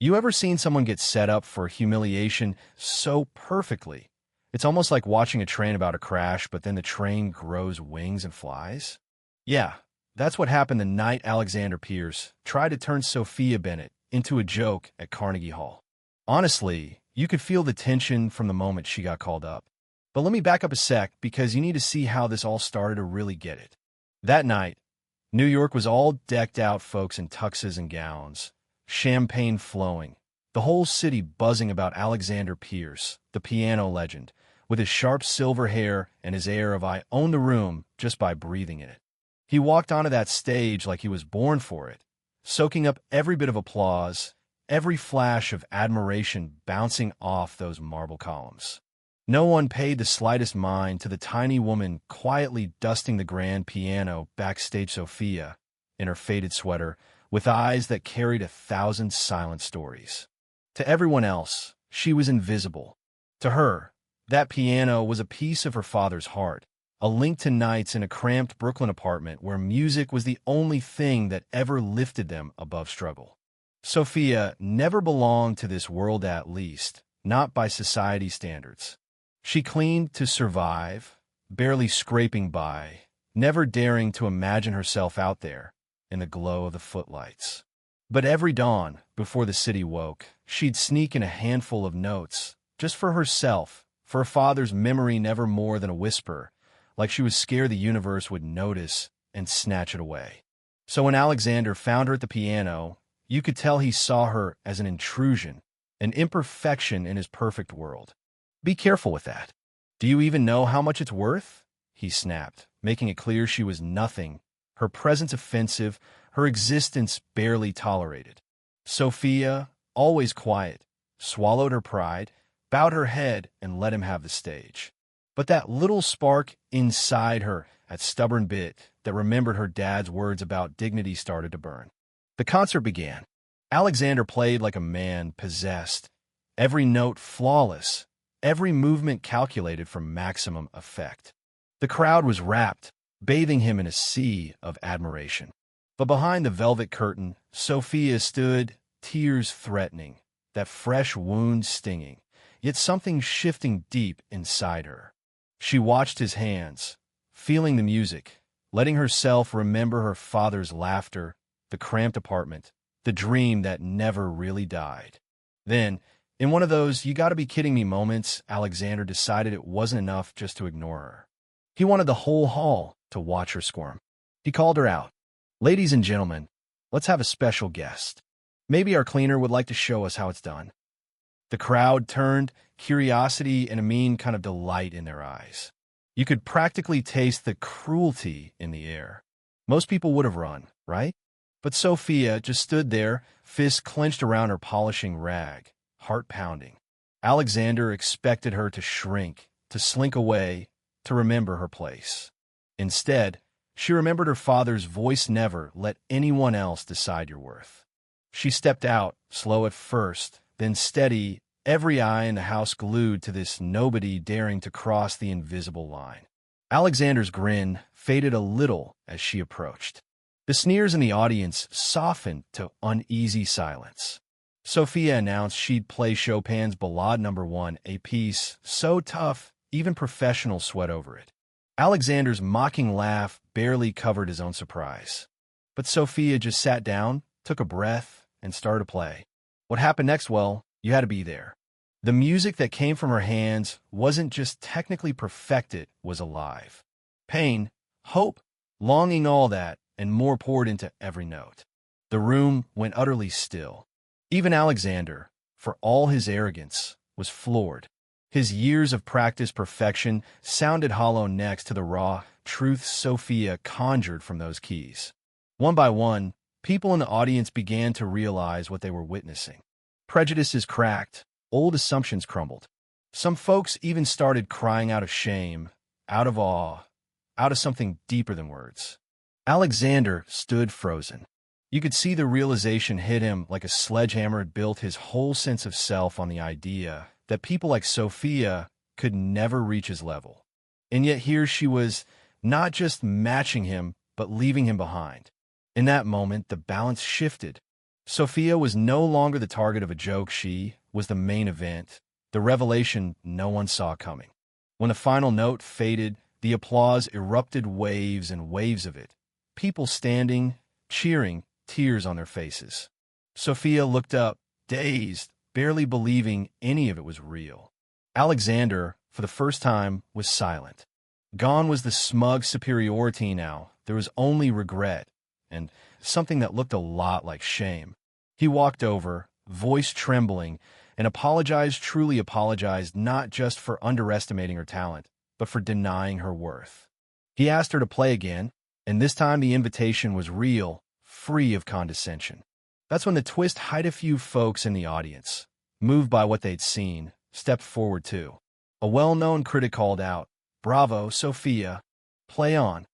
You ever seen someone get set up for humiliation so perfectly? It's almost like watching a train about to crash, but then the train grows wings and flies? Yeah, that's what happened the night Alexander Pierce tried to turn Sophia Bennett into a joke at Carnegie Hall. Honestly, you could feel the tension from the moment she got called up. But let me back up a sec because you need to see how this all started to really get it. That night, New York was all decked out folks in tuxes and gowns, champagne flowing, the whole city buzzing about Alexander Pierce, the piano legend, with his sharp silver hair and his air of I own the room just by breathing in it. He walked onto that stage like he was born for it, soaking up every bit of applause, every flash of admiration bouncing off those marble columns. No one paid the slightest mind to the tiny woman quietly dusting the grand piano backstage. Sophia, in her faded sweater, with eyes that carried 1,000 silent stories. To everyone else, she was invisible. To her, that piano was a piece of her father's heart, a link to nights in a cramped Brooklyn apartment where music was the only thing that ever lifted them above struggle. Sophia never belonged to this world, at least, not by society standards. She cleaned to survive, barely scraping by, never daring to imagine herself out there in the glow of the footlights. But every dawn, before the city woke, she'd sneak in a handful of notes, just for herself, for her father's memory, never more than a whisper, like she was scared the universe would notice and snatch it away. So when Alexander found her at the piano, you could tell he saw her as an intrusion, an imperfection in his perfect world. Be careful with that. Do you even know how much it's worth? He snapped, making it clear she was nothing, her presence offensive, her existence barely tolerated. Sophia, always quiet, swallowed her pride, bowed her head, and let him have the stage. But that little spark inside her, that stubborn bit that remembered her dad's words about dignity, started to burn. The concert began. Alexander played like a man possessed, every note flawless, every movement calculated for maximum effect. The crowd was rapt, bathing him in a sea of admiration. But behind the velvet curtain, Sophia stood, tears threatening, that fresh wound stinging, yet something shifting deep inside her. She watched his hands, feeling the music, letting herself remember her father's laughter, the cramped apartment, the dream that never really died. Then, in one of those you-gotta-be-kidding-me moments, Alexander decided it wasn't enough just to ignore her. He wanted the whole hall to watch her squirm. He called her out. "Ladies and gentlemen, let's have a special guest. Maybe our cleaner would like to show us how it's done." The crowd turned, curiosity and a mean kind of delight in their eyes. You could practically taste the cruelty in the air. Most people would have run, right? But Sophia just stood there, fists clenched around her polishing rag, heart pounding. Alexander expected her to shrink, to slink away, to remember her place. Instead, she remembered her father's voice: never let anyone else decide your worth. She stepped out, slow at first, then steady, every eye in the house glued to this nobody daring to cross the invisible line. Alexander's grin faded a little as she approached. The sneers in the audience softened to uneasy silence. Sophia announced she'd play Chopin's Ballade No. 1, a piece so tough even professionals sweat over it. Alexander's mocking laugh barely covered his own surprise. But Sophia just sat down, took a breath, and started to play. What happened next? Well, you had to be there. The music that came from her hands wasn't just technically perfected, it was alive. Pain, hope, longing, all that, and more poured into every note. The room went utterly still. Even Alexander, for all his arrogance, was floored. His years of practiced perfection sounded hollow next to the raw truth Sophia conjured from those keys. One by one, people in the audience began to realize what they were witnessing. Prejudices cracked, old assumptions crumbled. Some folks even started crying out of shame, out of awe, out of something deeper than words. Alexander stood frozen. You could see the realization hit him like a sledgehammer. Had built his whole sense of self on the idea that people like Sophia could never reach his level. And yet here she was, not just matching him, but leaving him behind. In that moment, the balance shifted. Sophia was no longer the target of a joke. She was the main event, the revelation no one saw coming. When the final note faded, the applause erupted, waves and waves of it. People standing, cheering, tears on their faces. Sophia looked up, dazed, barely believing any of it was real. Alexander, for the first time, was silent. Gone was the smug superiority now. There was only regret, and something that looked a lot like shame. He walked over, voice trembling, and apologized, truly apologized, not just for underestimating her talent, but for denying her worth. He asked her to play again, and this time the invitation was real, free of condescension. That's when the twist hit. A few folks in the audience, moved by what they'd seen, stepped forward too. A well-known critic called out, "Bravo, Sophia! Play on!"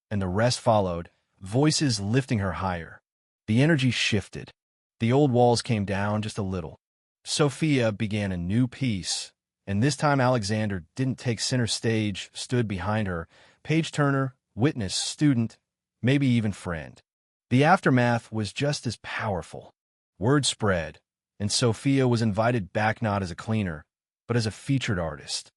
And the rest followed, voices lifting her higher. The energy shifted. The old walls came down just a little. Sophia began a new piece, and this time Alexander didn't take center stage, stood behind her, page-turner, witness, student, maybe even friend. The aftermath was just as powerful. Word spread, and Sophia was invited back not as a cleaner, but as a featured artist.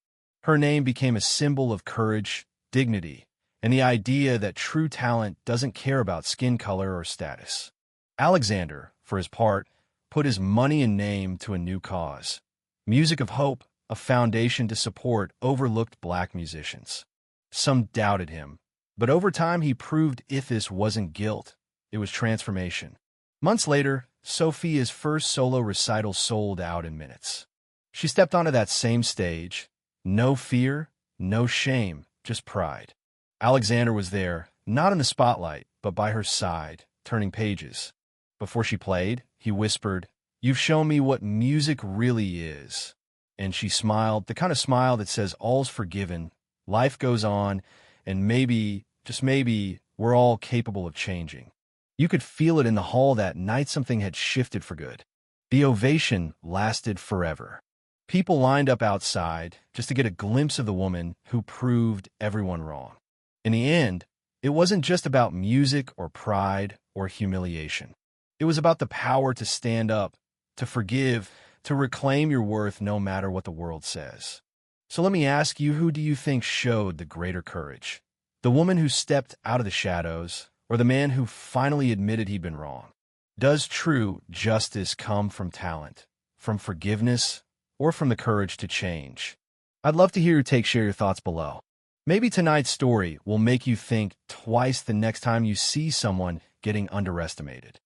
Her name became a symbol of courage, dignity, and the idea that true talent doesn't care about skin color or status. Alexander, for his part, put his money and name to a new cause. Music of hope, a foundation to support overlooked black musicians. Some doubted him, but over time he proved if this wasn't guilt, it was transformation. Months later, Sophia's first solo recital sold out in minutes. She stepped onto that same stage. No fear, no shame, just pride. Alexander was there, not in the spotlight, but by her side, turning pages. Before she played, he whispered, "You've shown me what music really is." And she smiled, the kind of smile that says all's forgiven, life goes on, and maybe, just maybe, we're all capable of changing. You could feel it in the hall that night. Something had shifted for good. The ovation lasted forever. People lined up outside just to get a glimpse of the woman who proved everyone wrong. In the end, it wasn't just about music or pride or humiliation. It was about the power to stand up, to forgive, to reclaim your worth no matter what the world says. So let me ask you, who do you think showed the greater courage? The woman who stepped out of the shadows, or the man who finally admitted he'd been wrong? Does true justice come from talent, from forgiveness, or from the courage to change? I'd love to hear your take. Share your thoughts below. Maybe tonight's story will make you think twice the next time you see someone getting underestimated.